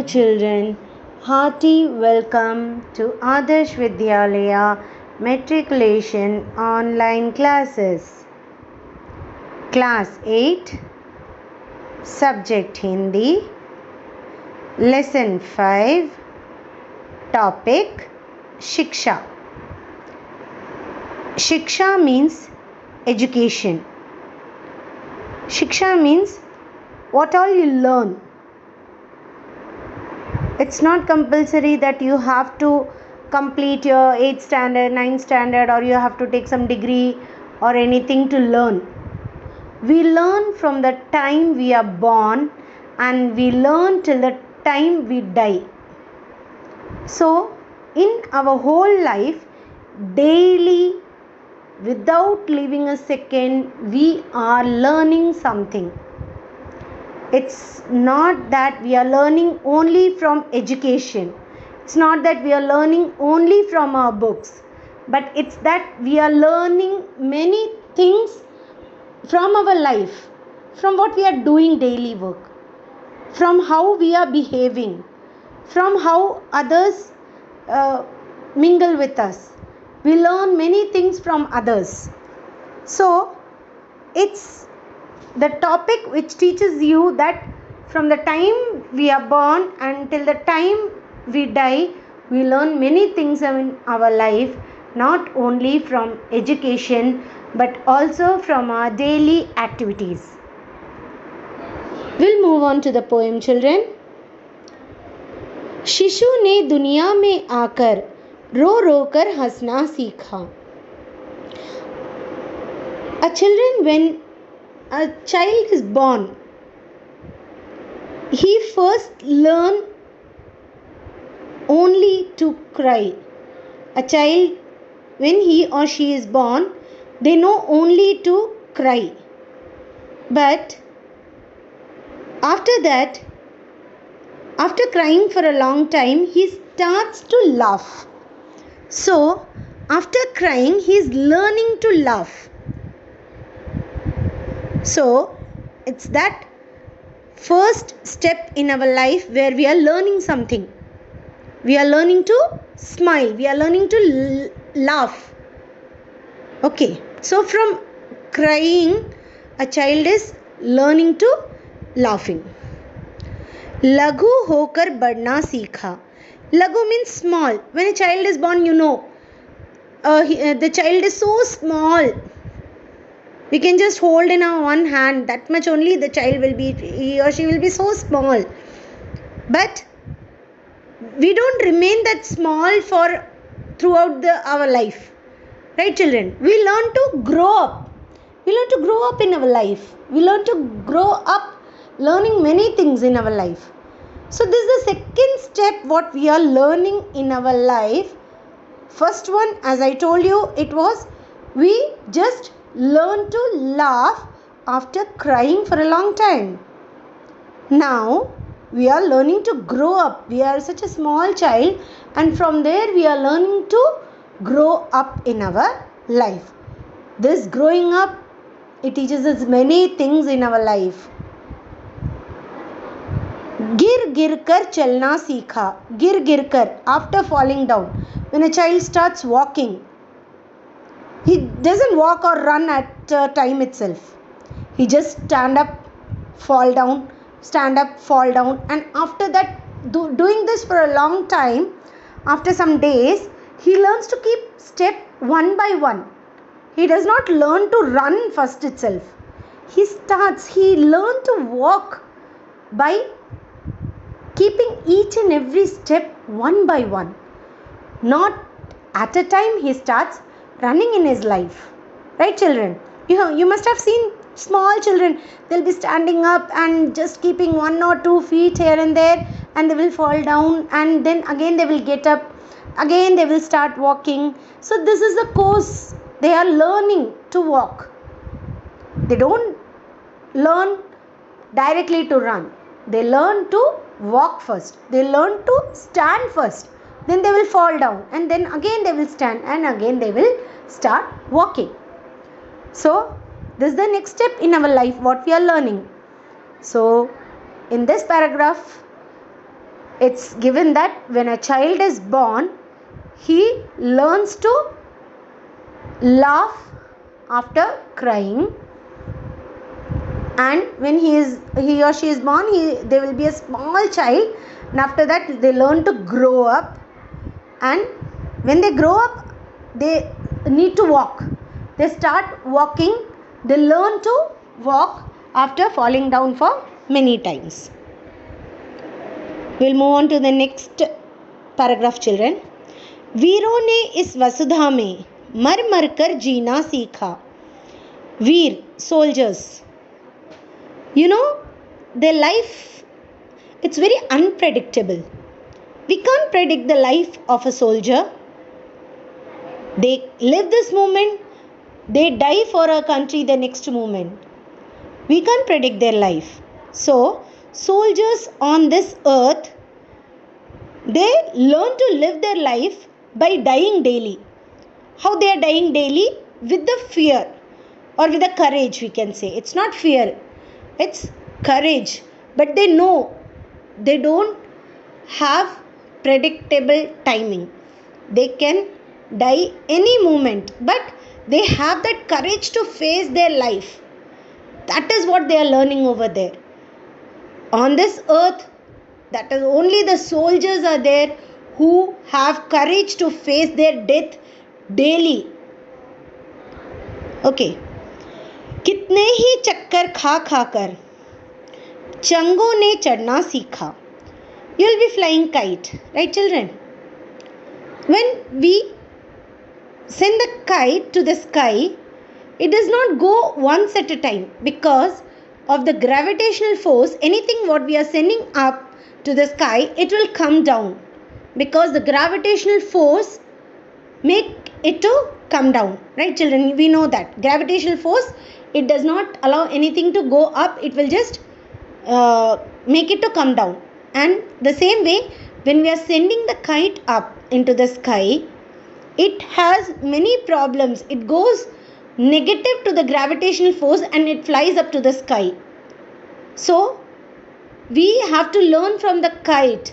children, hearty welcome to Adarsh Vidyalaya Matriculation Online Classes. Class 8, Subject Hindi, Lesson 5, Topic Shiksha. Shiksha means education. Shiksha means what all you learn. It's not compulsory that you have to complete your 8th standard, 9th standard, or you have to take some degree or anything to learn. We learn from the time we are born and we learn till the time we die. So, in our whole life, daily, without leaving a second, we are learning something. It's not that we are learning only from education. It's not that we are learning only from our books. But it's that we are learning many things from our life, from what we are doing daily work, from how we are behaving, from how others mingle with us. We learn many things from others. So, it's the topic which teaches you that from the time we are born until the time we die, we learn many things in our life, not only from education but also from our daily activities. We'll move on to the poem, children. शिशु ने दुनिया में आकर रो रो कर हंसना सीखा. A children, when a child is born, he first learn only to cry. A child, when he or she is born, they know only to cry. But after that, after crying for a long time, he starts to laugh. So, after crying, he is learning to laugh. So, it's that first step in our life where we are learning something. We are learning to smile. We are learning to laugh. Okay. So, from crying, a child is learning to laughing. लघु होकर बढ़ना सीखा. Laghu means small. When a child is born, you know, the child is so small. We can just hold in our one hand. That much only the child will be, he or she will be so small. But we don't remain that small for throughout our life. Right, children? We learn to grow up. We learn to grow up in our life. We learn to grow up learning many things in our life. So this is the second step what we are learning in our life. First one, as I told you, it was we just learn to laugh after crying for a long time. Now we are learning to grow up. We are such a small child, and from there we are learning to grow up in our life. This growing up, it teaches us many things in our life. गिर गिर कर चलना सीखा. गिर गिर कर, after falling down. When a child starts walking, he doesn't walk or run at time itself. He just stand up, fall down, stand up, fall down, and after that, doing this for a long time, after some days, he learns to keep step one by one. He does not learn to run first itself. He learns to walk by keeping each and every step one by one. Not at a time he starts running in his life. Right, children? You must have seen small children. They'll be standing up and just keeping 1 or 2 feet here and there, and they will fall down, and then again they will get up. Again they will start walking. So this is the course. They are learning to walk. They don't learn directly to run. They learn to walk first. They learn to stand first. Then they will fall down, and then again they will stand, and again they will start walking. So this is the next step in our life what we are learning. So in this paragraph, It's given that when a child is born, he learns to laugh after crying, and when he or she is born, there will be a small child, and after that they learn to grow up, and when they grow up they need to walk. They start walking, they learn to walk after falling down for many times. We'll move on to the next paragraph, children. वीरों ने इस वसुधा में मर मर कर जीना सीखा. वीर, soldiers, you know, their life, it's very unpredictable. We can't predict the life of a soldier. They live this moment, they die for our country the next moment. We can't predict their life. So, soldiers on this earth, they learn to live their life by dying daily. How they are dying daily? With the fear or with the courage, we can say. It's not fear, it's courage. But they know they don't have predictable timing. They can die any moment, but they have that courage to face their life. That is what they are learning over there. On this earth, that is only the soldiers are there who have courage to face their death daily. Okay. कितने ही चक्कर खा खा कर चंगों ने चढ़ना सीखा. You will be flying kite, right children? When we send the kite to the sky, it does not go once at a time because of the gravitational force. Anything what we are sending up to the sky, it will come down because the gravitational force make it to come down, right children? We know that gravitational force, it does not allow anything to go up, it will just make it to come down. And the same way, when we are sending the kite up into the sky, it has many problems. It goes negative to the gravitational force and it flies up to the sky. So we have to learn from the kite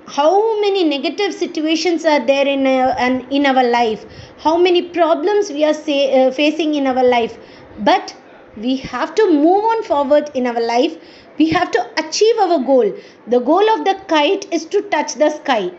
how many negative situations are there in our life, how many problems we are facing in our life, but we have to move on forward in our life. We have to achieve our goal. The goal of the kite is to touch the sky.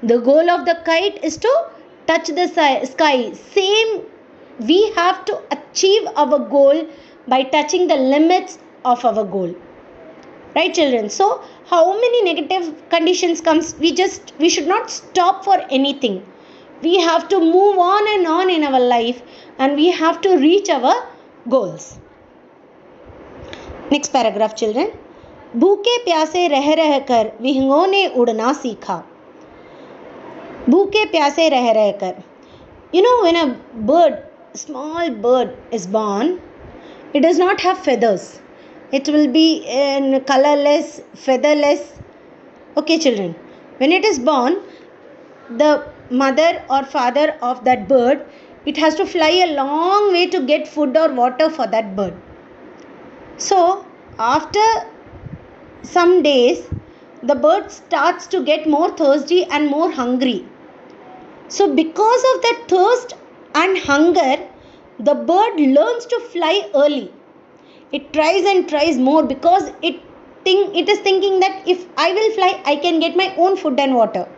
The goal of the kite is to touch the sky. Same, we have to achieve our goal by touching the limits of our goal. Right children? So how many negative conditions comes, we should not stop for anything. We have to move on in our life, and we have to reach our goals. Next paragraph children. भूखे प्यासे रह रह कर विहंगों ने उड़ना सीखा. भूखे प्यासे रह रह कर. You know, when a bird, small bird is born, it does not have feathers. It will be colorless, featherless. Okay children, when it is born, the mother or father of that bird, it has to fly a long way to get food or water for that bird. So after some days, the bird starts to get more thirsty and more hungry. So because of that thirst and hunger, the bird learns to fly early. It tries and tries more because it is thinking that if I will fly, I can get my own food and water.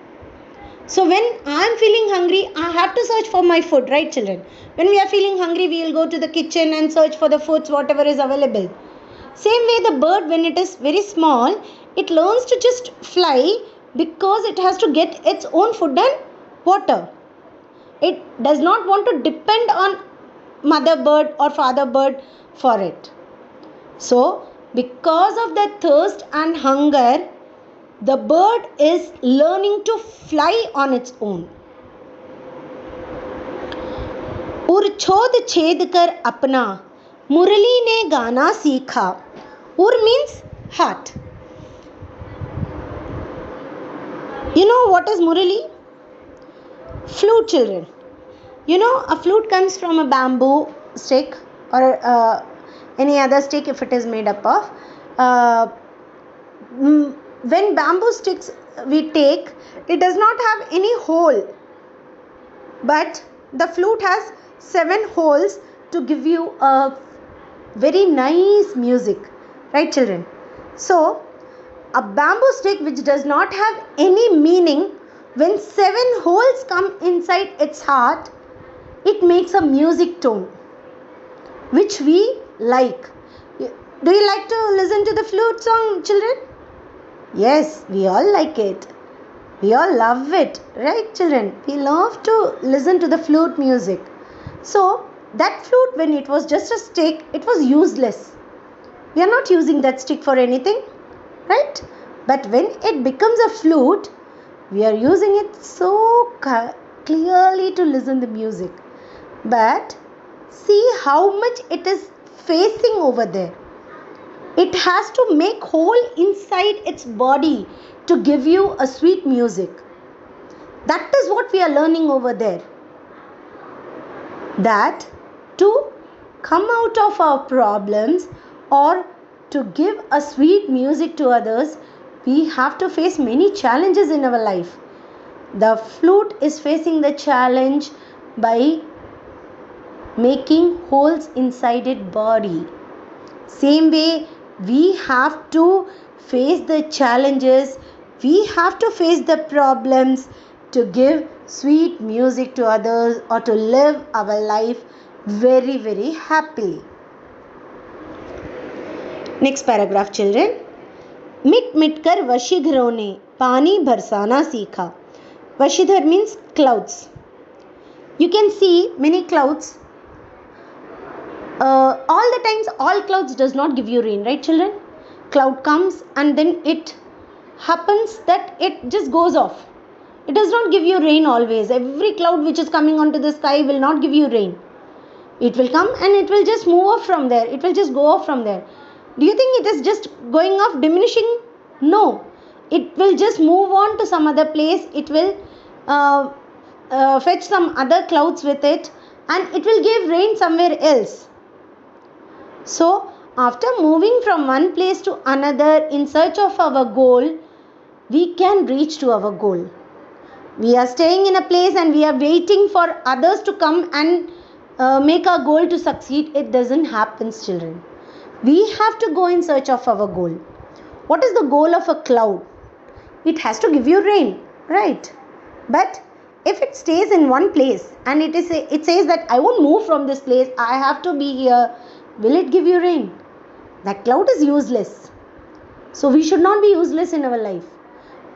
So when I am feeling hungry, I have to search for my food, right children? When we are feeling hungry, we will go to the kitchen and search for the foods, whatever is available. Same way the bird, when it is very small, it learns to just fly because it has to get its own food and water. It does not want to depend on mother bird or father bird for it. So, because of that thirst and hunger, the bird is learning to fly on its own. उर छोद छेद कर अपना मुरली ने गाना सीखा. Ur means heart. You know what is murali? Flute children. You know, a flute comes from a bamboo stick or any other stick if it is made up of. when bamboo sticks we take, it does not have any hole, but the flute has 7 holes to give you a very nice music, right children? So a bamboo stick which does not have any meaning, when 7 holes come inside its heart, it makes a music tone which we like. Do you like to listen to the flute song, children? Yes, we all like it. We all love it, right children? We love to listen to the flute music. So that flute, when it was just a stick, it was useless. We are not using that stick for anything, right? But when it becomes a flute, we are using it so clearly to listen the music. But see how much it is facing over there. It has to make hole inside its body to give you a sweet music. That is what we are learning over there. That to come out of our problems or to give a sweet music to others, we have to face many challenges in our life. The flute is facing the challenge by making holes inside its body. Same way, we have to face the challenges, we have to face the problems to give sweet music to others or to live our life very, very happily. Next paragraph children. मिट मिट कर वशीधरों ने पानी बरसाना सीखा. Vashidhar means clouds. You can see many clouds. All the times all clouds does not give you rain, right children? Cloud comes and then it happens that it just goes off. It does not give you rain always. Every cloud which is coming onto the sky will not give you rain. It will come and it will just move off from there. It will just go off from there. Do you think it is just going off, diminishing? No. It will just move on to some other place. It will fetch some other clouds with it and it will give rain somewhere else. So, after moving from one place to another in search of our goal, we can reach to our goal. We are staying in a place and we are waiting for others to come and make our goal to succeed. It doesn't happen, children. We have to go in search of our goal. What is the goal of a cloud? It has to give you rain, right? But if it stays in one place and it says that I won't move from this place, I have to be here, will it give you rain? That cloud is useless. So we should not be useless in our life.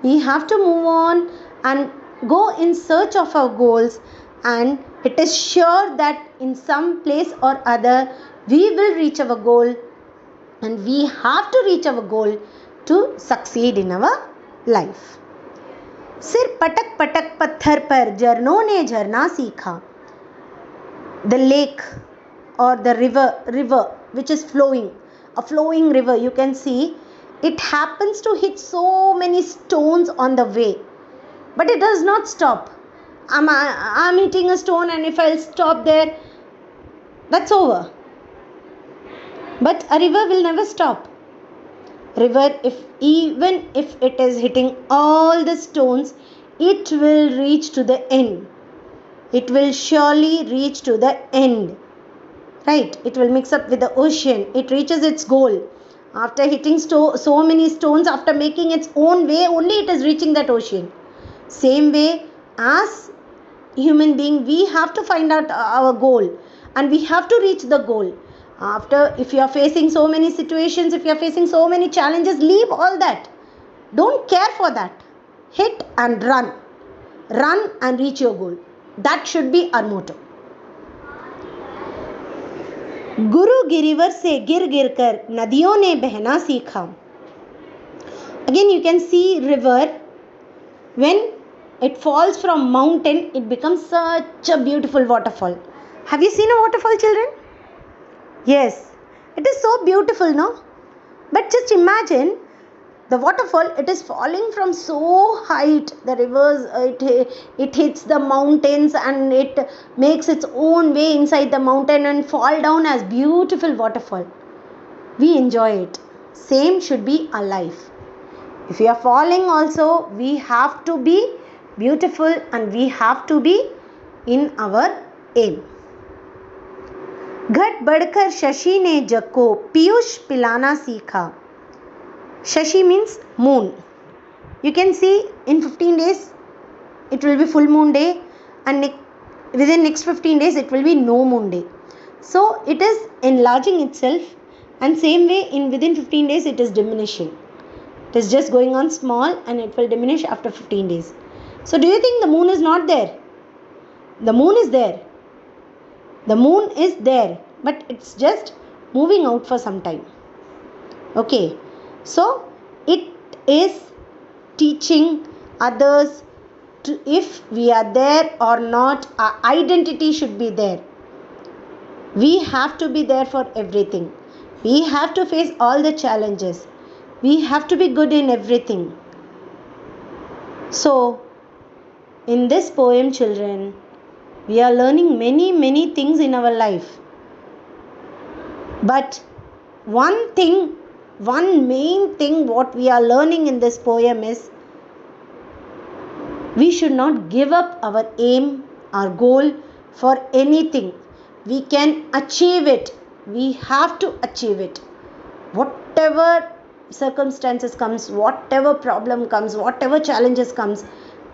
We have to move on and go in search of our goals, and it is sure that in some place or other we will reach our goal, and we have to reach our goal to succeed in our life. सिर पटक पटक पत्थर पर झरनों ने झरना सीखा. The lake or the river which is flowing, a flowing river, you can see it happens to hit so many stones on the way, but it does not stop. I'm hitting a stone, and if I'll stop there, that's over. But a river will never stop. River, even if it is hitting all the stones, it will reach to the end. It will surely reach to the end. Right? It will mix up with the ocean. It reaches its goal. After hitting so many stones, after making its own way, only it is reaching that ocean. Same way, as human being, we have to find out our goal and we have to reach the goal. After, if you are facing so many situations, if you are facing so many challenges, leave all that. Don't care for that. Hit and run. Run and reach your goal. That should be our motto. गुरु गिरिवर से गिर गिर कर नदियों ने बहना सीखा. Again you can see river, when it falls from mountain, it becomes such a beautiful waterfall. Have you seen a waterfall, children? Yes, it is so beautiful, no? But just imagine the waterfall, it is falling from so height. The rivers, it hits the mountains and it makes its own way inside the mountain and fall down as beautiful waterfall. We enjoy it. Same should be our life. If we are falling also, we have to be beautiful and we have to be in our aim. घट बढ़कर शशि ने जग को पीयूष पिलाना सीखा. Shashi means moon. You can see in 15 days it will be full moon day, and within next 15 days it will be no moon day. So it is enlarging itself, and same way within 15 days it is diminishing. It is just going on small and it will diminish after 15 days. So do you think the moon is not there? The moon is there. The moon is there, but it's just moving out for some time. Okay. So it is teaching others to, if we are there or not, our identity should be there. We have to be there for everything. We have to face all the challenges. We have to be good in everything. So in this poem, children, we are learning many things in our life. But one main thing what we are learning in this poem is we should not give up our aim, our goal for anything. We can achieve it. We have to achieve it. Whatever circumstances comes, whatever problem comes, whatever challenges comes,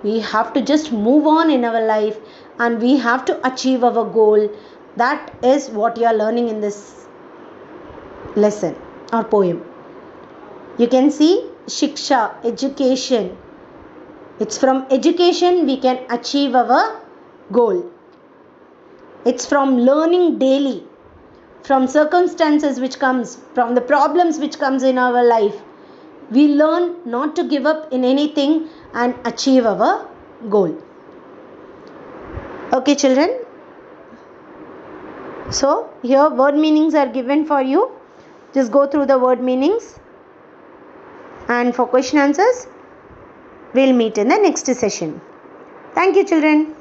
we have to just move on in our life and we have to achieve our goal. That is what you are learning in this lesson or poem. You can see Shiksha, education. It's from education we can achieve our goal. It's from learning daily, from circumstances which comes, from the problems which comes in our life. We learn not to give up in anything and achieve our goal. Okay, children. So here word meanings are given for you. Just go through the word meanings, and for question answers we'll meet in the next session. Thank you, children.